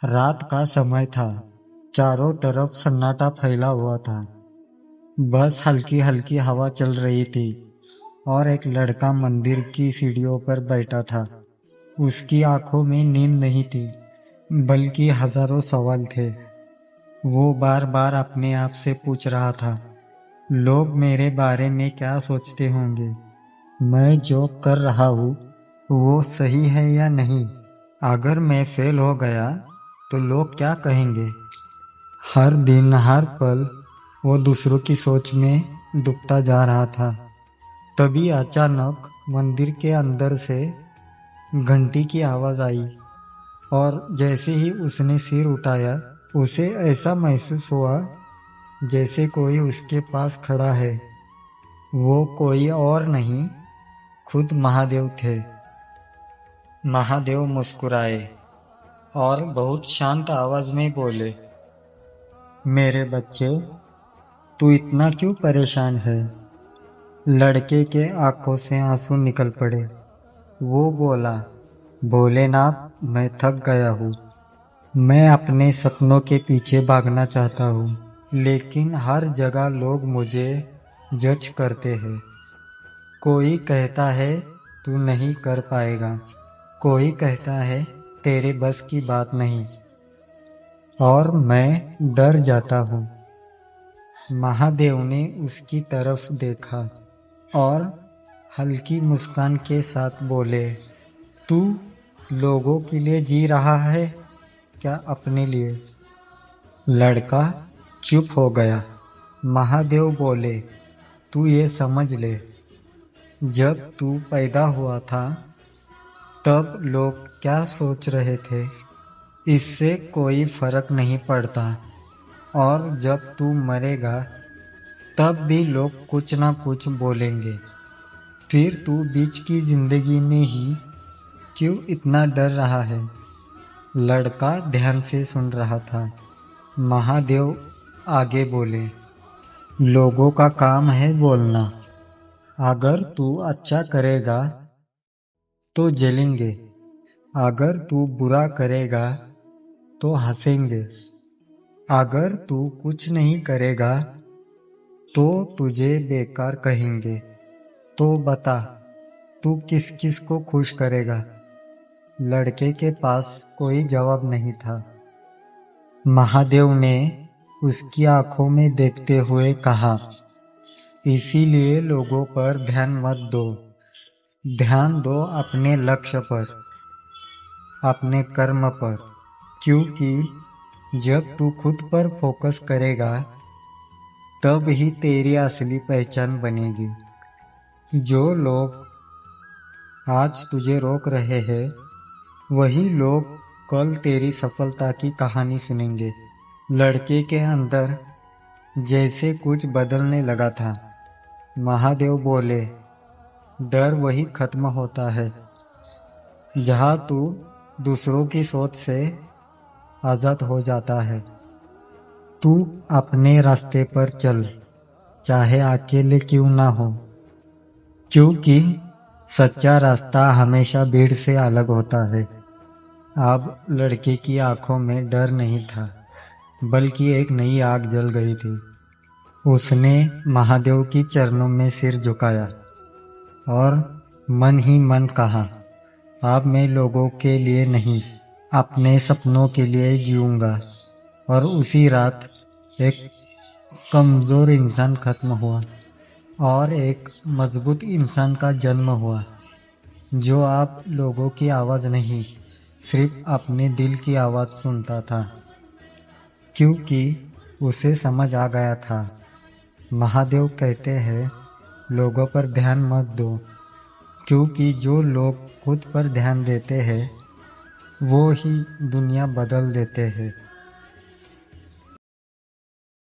रात का समय था। चारों तरफ सन्नाटा फैला हुआ था। बस हल्की हल्की हवा चल रही थी और एक लड़का मंदिर की सीढ़ियों पर बैठा था। उसकी आंखों में नींद नहीं थी, बल्कि हजारों सवाल थे। वो बार बार अपने आप से पूछ रहा था, लोग मेरे बारे में क्या सोचते होंगे? मैं जो कर रहा हूँ वो सही है या नहीं? अगर मैं फेल हो गया तो लोग क्या कहेंगे? हर दिन हर पल वो दूसरों की सोच में डूबता जा रहा था। तभी अचानक मंदिर के अंदर से घंटी की आवाज आई और जैसे ही उसने सिर उठाया, उसे ऐसा महसूस हुआ जैसे कोई उसके पास खड़ा है। वो कोई और नहीं, खुद महादेव थे। महादेव मुस्कुराए और बहुत शांत आवाज में बोले, मेरे बच्चे, तू इतना क्यों परेशान है? लड़के के आंखों से आंसू निकल पड़े। वो बोला, भोलेनाथ, मैं थक गया हूँ। मैं अपने सपनों के पीछे भागना चाहता हूँ, लेकिन हर जगह लोग मुझे जज करते हैं। कोई कहता है तू नहीं कर पाएगा, कोई कहता है तेरे बस की बात नहीं, और मैं डर जाता हूँ। महादेव ने उसकी तरफ देखा और हल्की मुस्कान के साथ बोले, तू लोगों के लिए जी रहा है, क्या अपने लिए? लड़का चुप हो गया। महादेव बोले, तू ये समझ ले, जब तू पैदा हुआ था तब लोग क्या सोच रहे थे, इससे कोई फर्क नहीं पड़ता। और जब तू मरेगा तब भी लोग कुछ ना कुछ बोलेंगे। फिर तू बीच की जिंदगी में ही क्यों इतना डर रहा है? लड़का ध्यान से सुन रहा था। महादेव आगे बोले, लोगों का काम है बोलना। अगर तू अच्छा करेगा तो जलेंगे, अगर तू बुरा करेगा तो हंसेंगे, अगर तू कुछ नहीं करेगा तो तुझे बेकार कहेंगे। तो बता, तू किस किस को खुश करेगा? लड़के के पास कोई जवाब नहीं था। महादेव ने उसकी आंखों में देखते हुए कहा, इसीलिए लोगों पर ध्यान मत दो। ध्यान दो अपने लक्ष्य पर, अपने कर्म पर, क्योंकि जब तू खुद पर फोकस करेगा तब ही तेरी असली पहचान बनेगी। जो लोग आज तुझे रोक रहे हैं, वही लोग कल तेरी सफलता की कहानी सुनेंगे। लड़के के अंदर जैसे कुछ बदलने लगा था। महादेव बोले, डर वही खत्म होता है जहाँ तू दूसरों की सोच से आज़ाद हो जाता है। तू अपने रास्ते पर चल, चाहे अकेले क्यों ना हो, क्योंकि सच्चा रास्ता हमेशा भीड़ से अलग होता है। अब लड़के की आंखों में डर नहीं था, बल्कि एक नई आग जल गई थी। उसने महादेव की चरणों में सिर झुकाया और मन ही मन कहा, अब मैं लोगों के लिए नहीं, अपने सपनों के लिए जीऊंगा। और उसी रात एक कमज़ोर इंसान खत्म हुआ और एक मजबूत इंसान का जन्म हुआ, जो आप लोगों की आवाज़ नहीं, सिर्फ अपने दिल की आवाज़ सुनता था, क्योंकि उसे समझ आ गया था। महादेव कहते हैं, लोगों पर ध्यान मत दो, क्योंकि जो लोग खुद पर ध्यान देते हैं वो ही दुनिया बदल देते हैं।